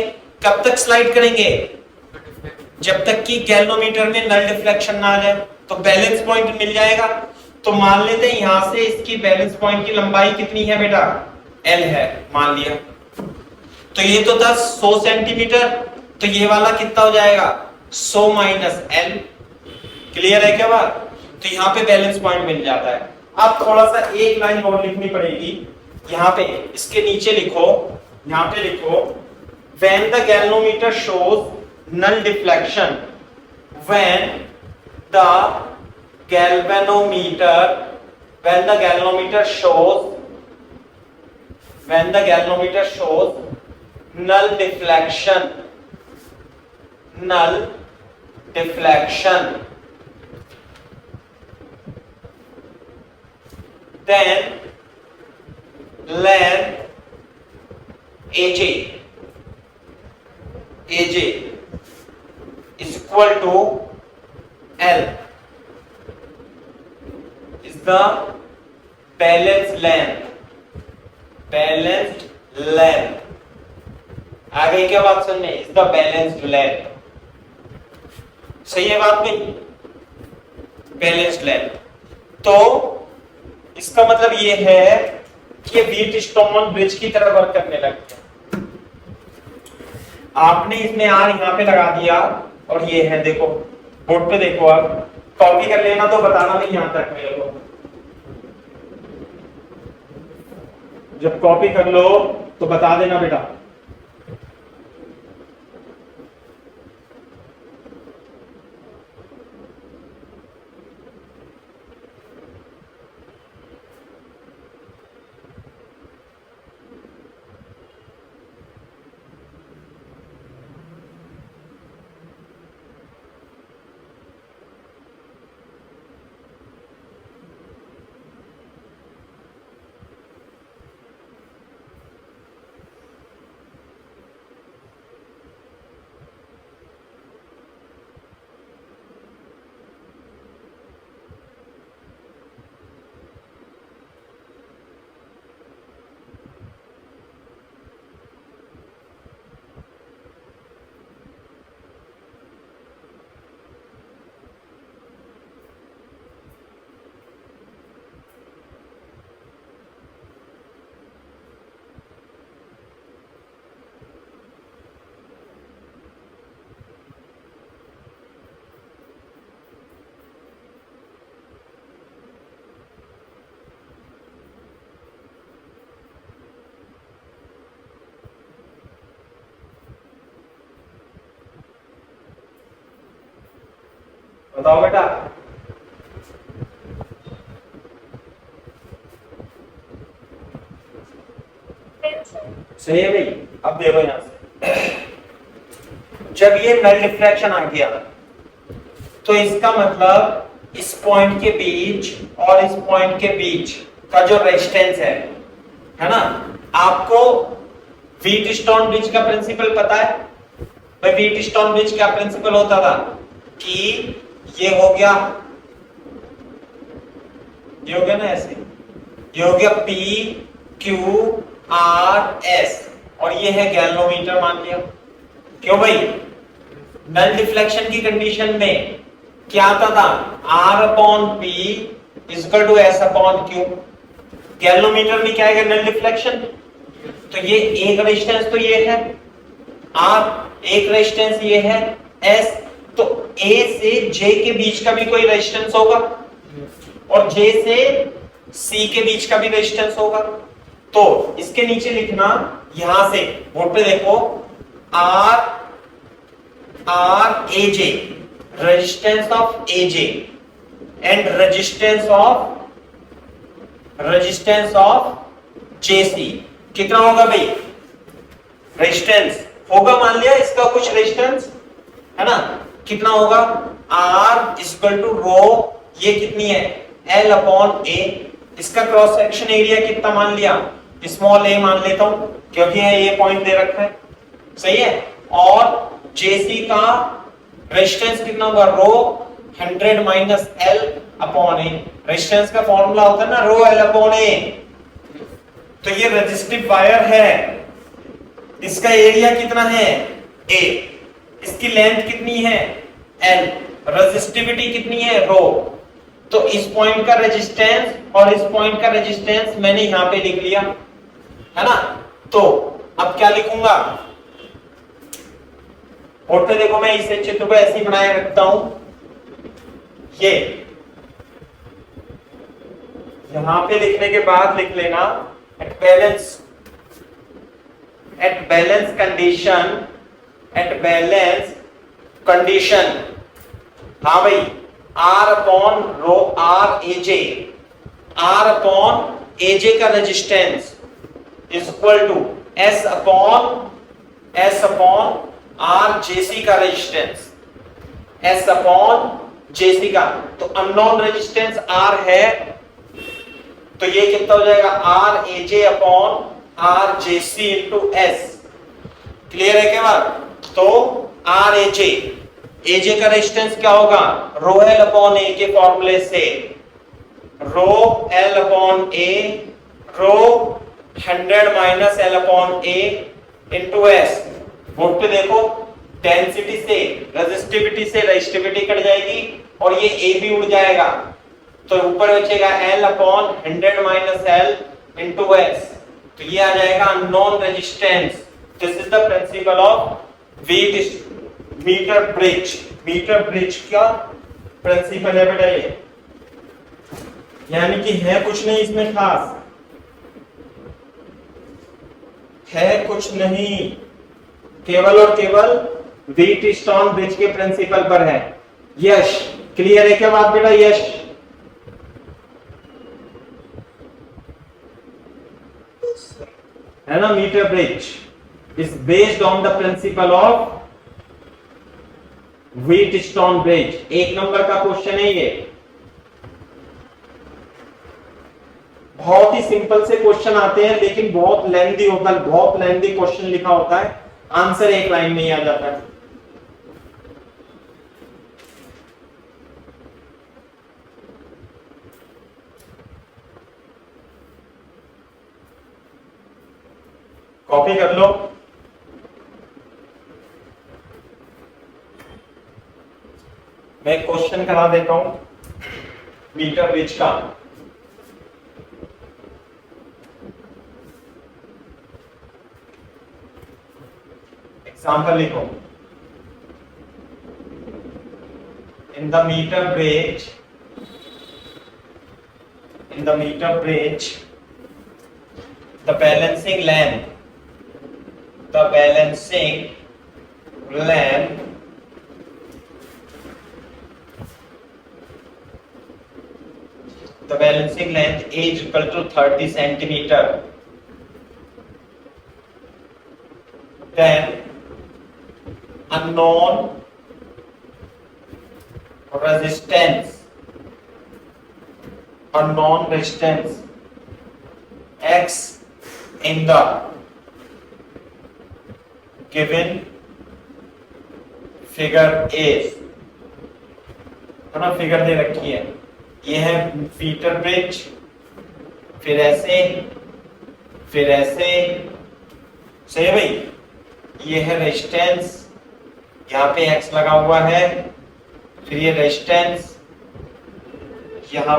कब तक स्लाइड करेंगे, जब तक कि गैल्वेनोमीटर में नल डिफ्लेक्शन ना आ जाए, तो बैलेंस पॉइंट मिल जाएगा। तो मान लेते हैं यहां से इसकी बैलेंस पॉइंट की लंबाई कितनी है बेटा, L है मान लिया। तो ये तो था 100 सेंटीमीटर, तो ये वाला कितना हो जाएगा 100 माइनस L। क्लियर है क्या बात। तो यहाँ पे बैलेंस पॉइंट मिल जाता है। अब थोड़ा सा एक लाइन और लिखनी पड़ेगी, यहाँ पे इसके नीचे लिखो, यहाँ पे लिखो when the galvanometer shows null deflection, when the galvanometer shows null deflection, then length AJ is equal to L is the balanced length। आ गई क्या बात सुनने, इज द बैलेंस्ड लेंथ। सही है बात नहीं, बैलेंस्ड लेंथ। तो इसका मतलब ये है कि व्हीटस्टोन ब्रिज की तरह वर्क करने लग गया। आपने इसमें आर यहाँ पे लगा दिया, और ये है देखो बोर्ड पे देखो, आप कॉपी कर लेना, तो बताना भी यहां तक मेरे को, जब कॉपी कर लो तो बता देना बेटा। बताओ बेटा। सही है भाई। अब देखो यहां से, जब ये नल डिफ्रैक्शन आ गया, तो इसका मतलब इस पॉइंट के बीच और इस पॉइंट के बीच का जो रेजिस्टेंस है ना, आपको व्हीटस्टोन ब्रिज का प्रिंसिपल पता है भाई। व्हीटस्टोन ब्रिज का प्रिंसिपल होता था कि ये हो गया ना ऐसे, ये हो गया P Q R S, और ये है गैल्वेनोमीटर मान लिया। क्यों भाई, नल डिफ्लेक्शन की कंडीशन में क्या आता था, R upon P equal to S upon Q। Galvanometer में क्या है, नल डिफ्लेक्शन, तो ये एक रेजिस्टेंस तो ये है R, एक रेजिस्टेंस ये है S, तो A से J के बीच का भी कोई रेजिस्टेंस होगा और J से C के बीच का भी रेजिस्टेंस होगा। तो इसके नीचे लिखना, यहां से बोर्ड पे देखो, R AJ, resistance of AJ and resistance of JC कितना होगा भाई? रेजिस्टेंस होगा, मान लिया इसका कुछ रेजिस्टेंस है ना, कितना होगा? R इक्वल टू रो, ये कितनी है? L upon A। इसका क्रॉस सेक्शन एरिया कितना मान लिया? स्मॉल a मान लेता हूं क्योंकि ये पॉइंट दे रखा है, सही है। और JC का रेजिस्टेंस कितना होगा? रो 100 minus L upon A। Resistance का फॉर्मूला होता है ना रो L अपॉन A। तो ये रेजिस्टिव वायर है, इसका एरिया कितना है? A। इसकी लेंथ कितनी है? L। रेजिस्टिविटी कितनी है? रो। तो इस पॉइंट का रेजिस्टेंस और इस पॉइंट का रेजिस्टेंस मैंने यहां पे लिख लिया, है ना। तो अब क्या लिखूंगा? और तो देखो मैं इसे चित्र को ऐसे ही बनाए रखता हूं, ये यहां पे लिखने के बाद लिख लेना एट बैलेंस कंडीशन, हाँ भाई, R upon rho R upon AJ का resistance equal to S upon R JC का रेजिस्टेंस, S अपॉन JC का। तो अननोन रेजिस्टेंस R है, तो ये कितना हो जाएगा? R AJ upon R JC into S। Clear है क्या बात? तो R AJ का रेजिस्टेंस क्या होगा? रो L अपॉन A के फॉर्मूले से, rho L upon A, rho 100 minus L upon A into S। Board पे देखो, डेंसिटी से रेजिस्टिविटी से रेजिस्टिविटी कट जाएगी और ये A भी उड़ जाएगा, तो ऊपर बचेगा L upon 100 minus L into S। तो ये आ जाएगा unknown resistance. This is the principle of metre bridge का प्रिंसिपल है बेटा ये, यानी कि है कुछ नहीं इसमें खास, है कुछ नहीं, केवल और केवल व्हीटस्टोन ब्रिज के प्रिंसिपल पर है। यश, क्लियर है क्या बात बेटा? यश, है ना। Metre bridge is based on the principle of Wheatstone bridge. 1 number का क्वेश्चन है ये, बहुत ही सिंपल से क्वेश्चन आते हैं लेकिन बहुत लेंथी होता है, बहुत लेंथी क्वेश्चन लिखा होता है, आंसर एक लाइन में ही आ जाता है। कॉपी कर लो। मैं क्वेश्चन करा देता हूं मीटर ब्रिज का। एग्जाम्पल लिखो, in the meter bridge the balancing length is equal to 30 centimeter. Then unknown resistance X in the given figure is, है ना, फिगर दे रखी है, ये है मीटर ब्रिज, फिर ऐसे सही है भाई, ये है रेजिस्टेंस, यहाँ पे X लगा हुआ है, फिर ये रेजिस्टेंस यहाँ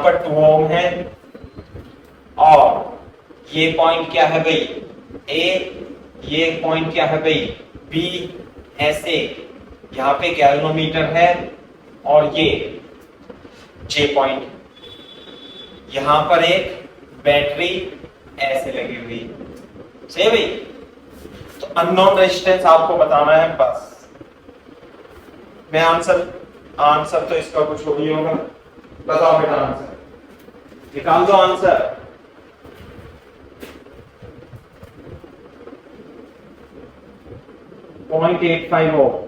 पर 2 ओम है, और ये पॉइंट क्या है भाई? A, ये पॉइंट क्या है भाई? B, ऐसे यहाँ पे गैल्वेनोमीटर है और ये J पॉइंट, यहां पर एक बैटरी ऐसे लगी हुई है। सही है भाई। तो अननोन रेजिस्टेंस आपको बताना है बस। मैं आंसर तो इसका कुछ हो ही होगा। बताओ बेटा आंसर निकाल दो। आंसर 0.850।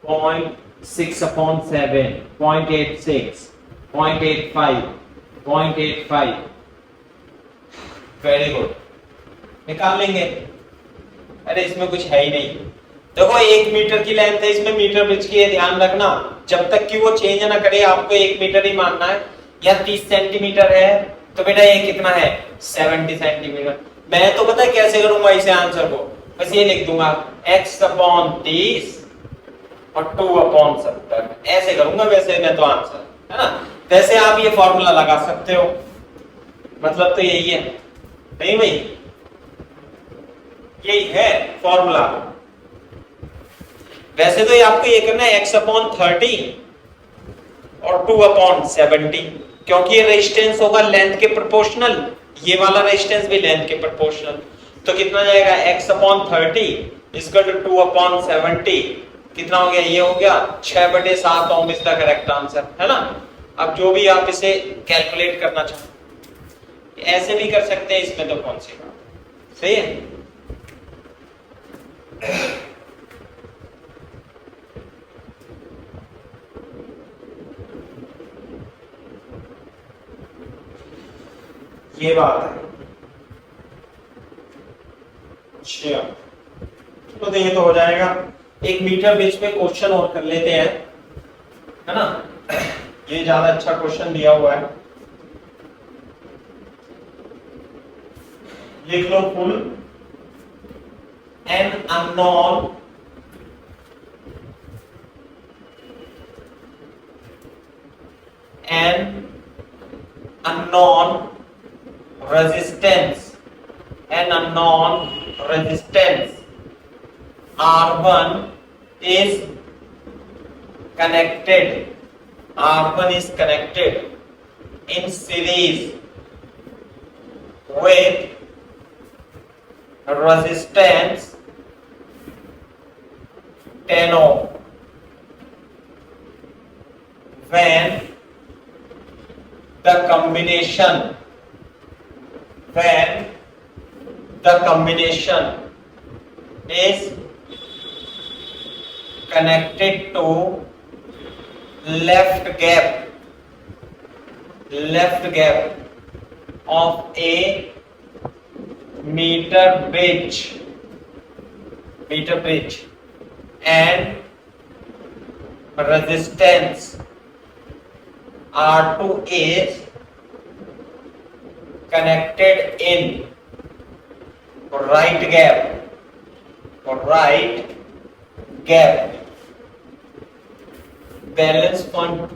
0.6/7, 0.86, 0.85, 0.85। वेरी गुड, निकाल लेंगे। अरे इसमें कुछ है ही नहीं। देखो 1 मीटर की लेंथ है, इसमें मीटर ब्रिज की है, ध्यान रखना। जब तक कि वो चेंज ना करे आपको 1 मीटर ही मानना है। या 30 सेंटीमीटर है तो बेटा ये कितना है 70 सेंटीमीटर। मैं तो पता है कैसे करूंगा इसे आंसर को, बस ये लिख दूंगा x/30 और 2/70 ऐसे करूंगा। वैसे मैं तो आंसर है ना, वैसे आप ये फॉर्मूला लगा सकते हो। मतलब तो यही है नहीं भाई, यही है फॉर्मूला। वैसे तो ये आपको ये करना है x/30 और 2/70, क्योंकि ये रेजिस्टेंस होगा लेंथ के प्रोपोर्शनल, ये वाला रेजिस्टेंस भी लेंथ के प्रोपोर्शनल। तो कितना जाएगा x/30 इसका 2/70 कितना हो गया, ये हो गया 6/7 ओम इज द करेक्ट आंसर, है ना। अब जो भी आप इसे कैलकुलेट करना चाहो ऐसे भी कर सकते हैं, इसमें तो कौन सी बात। सही है। ये बात है। अच्छा तो ये तो हो जाएगा। एक मीटर ब्रिज पे क्वेश्चन और कर लेते हैं, है ना। ये ज्यादा अच्छा क्वेश्चन दिया हुआ है, लिख लो full. An unknown resistance, an unknown resistance R1 is connected in series with resistance 10 ohm when the combination is connected to left gap of a meter bridge and resistance R2 is connected in right gap balance point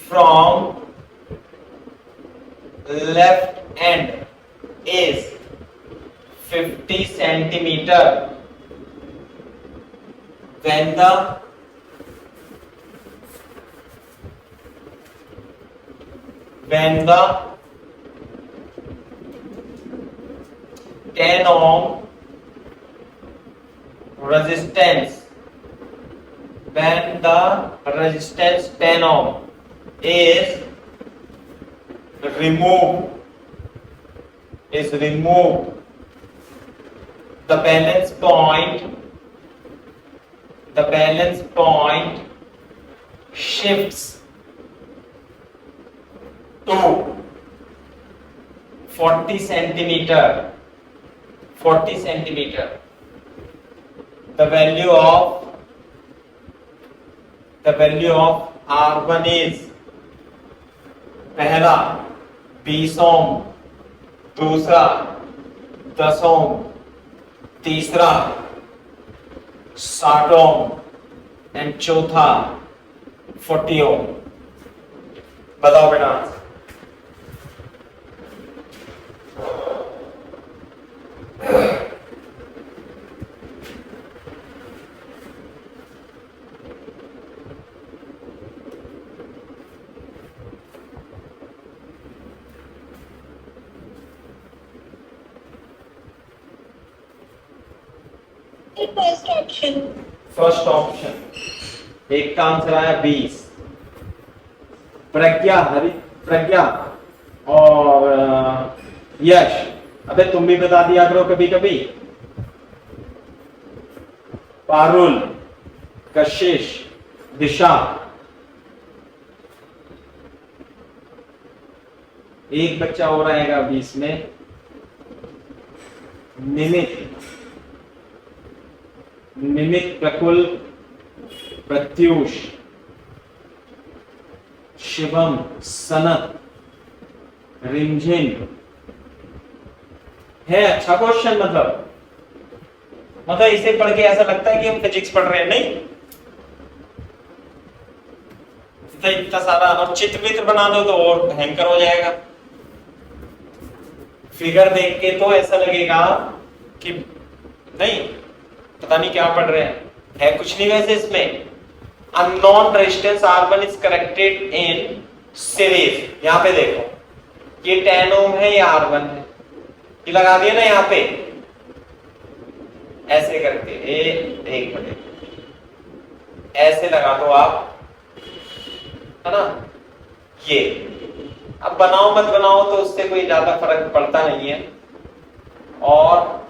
from left end is 50 centimeter when the 10 ohm resistance, when the resistance 10 ohm is removed, the balance point shifts to 40 centimeter. The value of R1 is पहला 20 ओम, दूसरा 10 ओम, तीसरा 60 ohm and चौथा 40 ओम। बताओ बेटा। First option एक का answer आया 20। प्रज्ञा और यश, अबे तुम भी बता दिया करो कभी कभी। पारुल, कशिश, दिशा, एक बच्चा हो रहेगा 20 में। निमित, प्रकुल, प्रत्यूष, शिवम, सनत, रिमझिम है। अच्छा क्वेश्चन, मतलब इसे पढ़ के ऐसा लगता है कि हम फिजिक्स पढ़ रहे हैं, नहीं तो इतना सारा। और चित्र बना दो तो और भयंकर हो जाएगा। फिगर देख के तो ऐसा लगेगा कि नहीं, पता नहीं क्या पढ़ रहे हैं, है कुछ नहीं वैसे इसमें। Unknown resistance R1 is connected in series. यहां पे देखो, ये 10 ओम है, ये R1 है, ये लगा दिया ना यहाँ पे ऐसे करके। एक मिनट, ऐसे लगा दो आप, है ना। ये अब बनाओ मत बनाओ तो उससे कोई ज्यादा फर्क पड़ता नहीं है। और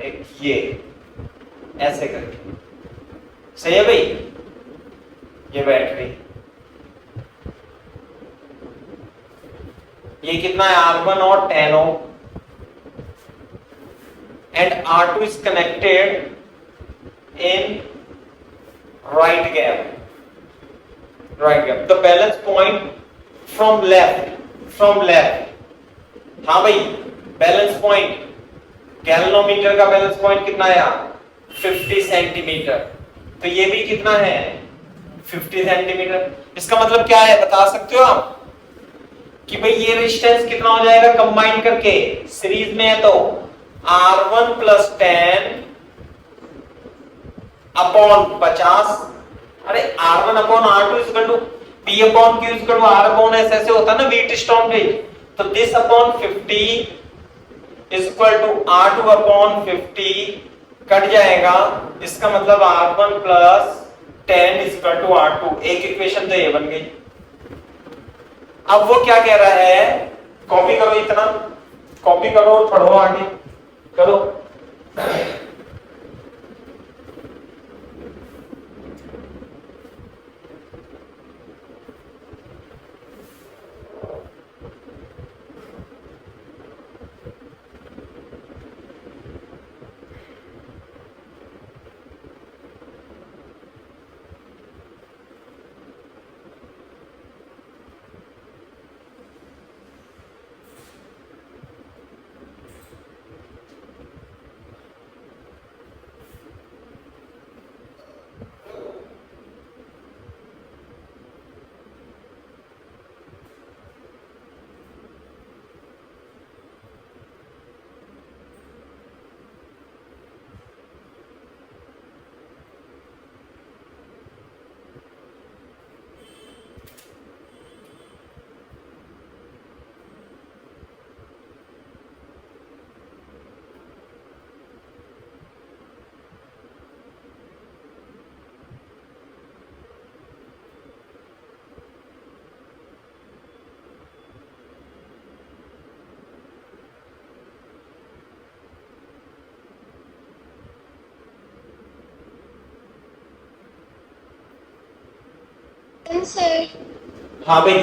एक ये ऐसे करके, सही है भाई। ये बैटरी, ये कितना है R1 और 10 ओम, and R2 is connected in right gap. The balance point from left. हाँ भाई, बैलेंस पॉइंट, गैल्वेनोमीटर का बैलेंस पॉइंट कितना है 50 सेंटीमीटर। तो ये भी कितना है 50 सेंटीमीटर। इसका मतलब क्या है बता सकते हो आप कि भाई ये रेजिस्टेंस कितना हो जाएगा कंबाइन करके, सीरीज में है तो R1 प्लस 10 अपॉन 50। अरे R1 upon R2 equal to P upon Q equal to R upon S, ऐसे होता है ना व्हीटस्टोन ब्रिज। तो this upon 50 equal to R2 upon 50 cut जाएगा। इसका मतलब R1 plus 10 equal to R2। एक इक्वेशन तो ये बन गई। अब वो क्या कह रहा है, कॉपी करो, इतना कॉपी करो, पढ़ो, आगे करो। आंसर। हाँ भाई,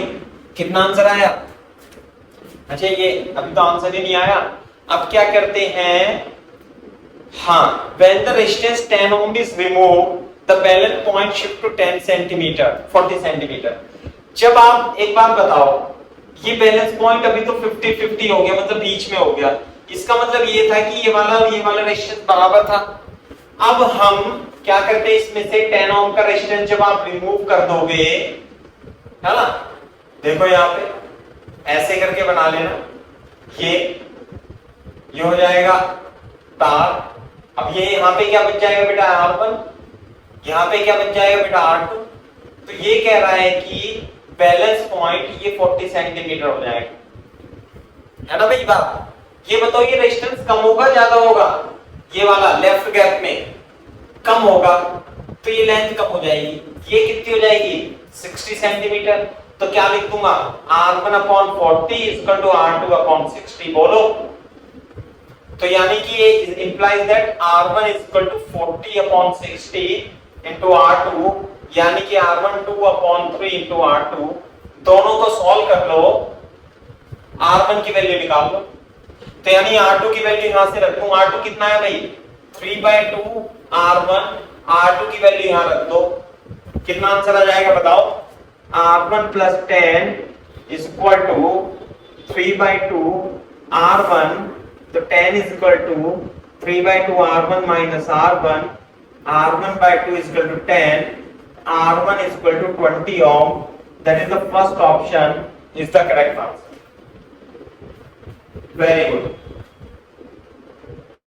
कितना आंसर आया? अच्छा, ये अभी तो आंसर ही नहीं आया। अब क्या करते हैं, हाँ, when the resistance 10 ohm is removed, the balance point shift to 10 centimeter, 40 centimeter। जब आप एक बात बताओ, ये बैलेंस पॉइंट अभी तो 50-50 हो गया, मतलब बीच में हो गया। इसका मतलब ये था कि ये वाला और ये वाला रेजिस्टेंस बराबर था। अब हम क्या करते हैं, इसमें से 10 ओम का रेजिस्टेंस जब आप रिमूव कर दोगे, है ना, देखो यहाँ पे ऐसे करके बना लेना, ये हो जाएगा तार। अब ये यहाँ पे क्या बच जाएगा बेटा, R1, यहाँ पे क्या बच जाएगा बेटा, R2। तो ये कह रहा है कि बैलेंस पॉइंट ये 40 सेंटीमीटर हो जाएगा, है ना भाई बात। ये बताओ, ये रेजिस्टेंस कम होगा ज्यादा होगा? ये वाला लेफ्ट गैप में कम होगा, तो ये लेंथ कम हो जाएगी। ये कितनी हो जाएगी, 60 सेंटीमीटर। तो क्या लिख दूंगा, R1/40 इक्वल टू R2/60। बोलो, तो यानी कि ये implies that R1 equal to 40/60 into R2, यानी कि R1 2/3 इंटू R2। दोनों को सॉल्व कर लो, R1 की वैल्यू निकाल लो। तो यानी R2 की वैल्यू यहां से रख दूं, R2 कितना है भाई, 3/2 R1, R2 की वैल्यू यहां रख दो। कितना आंसर आ जाएगा बताओ, R1 plus 10 is equal to 3/2 R1, तो 10 is equal to 3/2 R1 minus R1, R1/2 is equal to 10, R1 is equal to 20 ohm. That is the first option is the correct answer. Very good.